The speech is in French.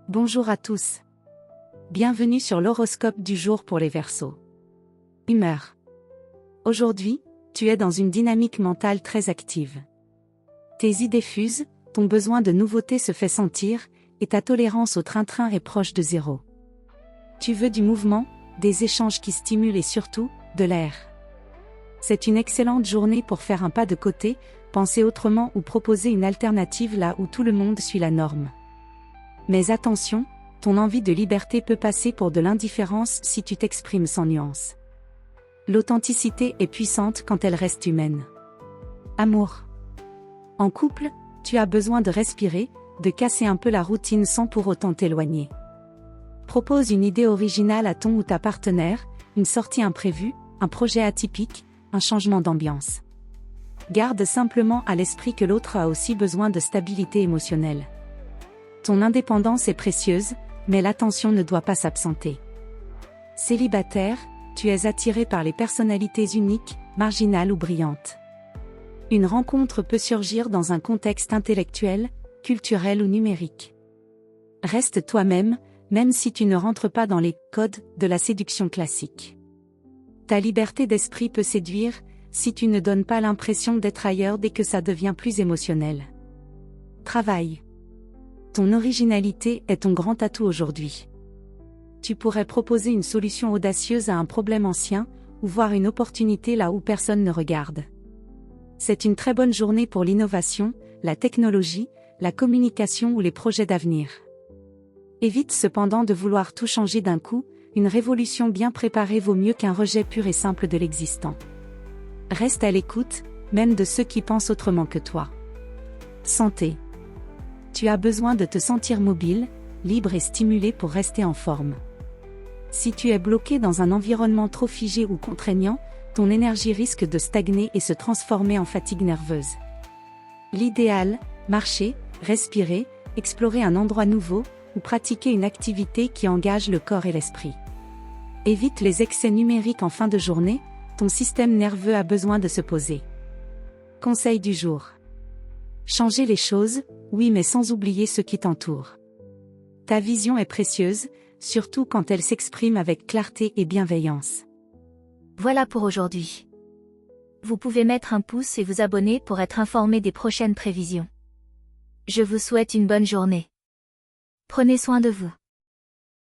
Bonjour à tous. Bienvenue sur l'horoscope du jour pour les Verseaux. Humeur. Aujourd'hui, tu es dans une dynamique mentale très active. Tes idées fusent, ton besoin de nouveauté se fait sentir, et ta tolérance au train-train est proche de zéro. Tu veux du mouvement, des échanges qui stimulent et surtout, de l'air. C'est une excellente journée pour faire un pas de côté, penser autrement ou proposer une alternative là où tout le monde suit la norme. Mais attention, ton envie de liberté peut passer pour de l'indifférence si tu t'exprimes sans nuance. L'authenticité est puissante quand elle reste humaine. Amour. En couple, tu as besoin de respirer, de casser un peu la routine sans pour autant t'éloigner. Propose une idée originale à ton ou ta partenaire, une sortie imprévue, un projet atypique, un changement d'ambiance. Garde simplement à l'esprit que l'autre a aussi besoin de stabilité émotionnelle. Ton indépendance est précieuse, mais l'attention ne doit pas s'absenter. Célibataire, tu es attiré par les personnalités uniques, marginales ou brillantes. Une rencontre peut surgir dans un contexte intellectuel, culturel ou numérique. Reste toi-même, même si tu ne rentres pas dans les codes de la séduction classique. Ta liberté d'esprit peut séduire, si tu ne donnes pas l'impression d'être ailleurs dès que ça devient plus émotionnel. Travail. Ton originalité est ton grand atout aujourd'hui. Tu pourrais proposer une solution audacieuse à un problème ancien, ou voir une opportunité là où personne ne regarde. C'est une très bonne journée pour l'innovation, la technologie, la communication ou les projets d'avenir. Évite cependant de vouloir tout changer d'un coup, une révolution bien préparée vaut mieux qu'un rejet pur et simple de l'existant. Reste à l'écoute, même de ceux qui pensent autrement que toi. Santé. Tu as besoin de te sentir mobile, libre et stimulé pour rester en forme. Si tu es bloqué dans un environnement trop figé ou contraignant, ton énergie risque de stagner et se transformer en fatigue nerveuse. L'idéal, marcher, respirer, explorer un endroit nouveau, ou pratiquer une activité qui engage le corps et l'esprit. Évite les excès numériques en fin de journée, ton système nerveux a besoin de se poser. Conseil du jour. Changer les choses, oui mais sans oublier ceux qui t'entourent. Ta vision est précieuse, surtout quand elle s'exprime avec clarté et bienveillance. Voilà pour aujourd'hui. Vous pouvez mettre un pouce et vous abonner pour être informé des prochaines prévisions. Je vous souhaite une bonne journée. Prenez soin de vous.